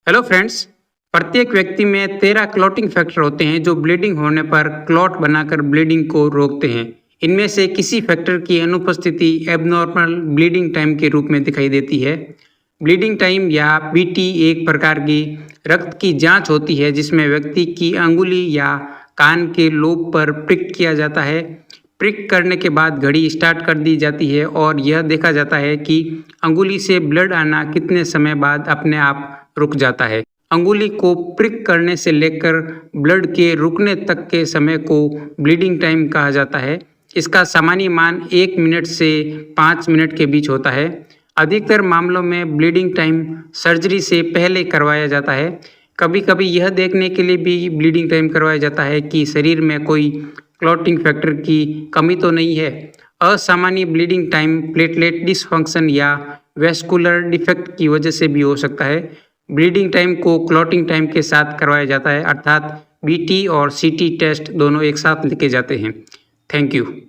Hello friends. प्रत्येक व्यक्ति में 13 क्लॉटिंग फैक्टर होते हैं जो ब्लीडिंग होने पर क्लॉट बनाकर ब्लीडिंग को रोकते हैं। इनमें से किसी फैक्टर की अनुपस्थिति एबनॉर्मल ब्लीडिंग टाइम के रूप में दिखाई देती है। ब्लीडिंग टाइम या बीटी एक प्रकार की रक्त की जांच होती है जिसमें व्यक्ति की अंगुली या कान के लोब पर प्रिक किया जाता है। प्रिक करने के बाद घड़ी स्टार्ट कर दी जाती है और यह देखा जाता है कि अंगुली से ब्लड आना कितने समय बाद अपने आप रुक जाता है। अंगुली को प्रिक करने से लेकर ब्लड के रुकने तक के समय को ब्लीडिंग टाइम कहा जाता है। इसका सामान्य मान 1 मिनट से 5 मिनट के बीच होता है। अधिकतर मामलों में ब्लीडिंग टाइम सर्जरी से पहले करवाया जाता है। कभी कभी यह देखने के लिए भी ब्लीडिंग टाइम करवाया जाता है कि शरीर में कोई क्लॉटिंग फैक्टर की कमी तो नहीं है। असामान्य ब्लीडिंग टाइम प्लेटलेट डिसफंक्शन या वैस्कुलर डिफेक्ट की वजह से भी हो सकता है। ब्लीडिंग टाइम को क्लॉटिंग टाइम के साथ करवाया जाता है, अर्थात बीटी और सीटी टेस्ट दोनों एक साथ लिखे जाते हैं। Thank you.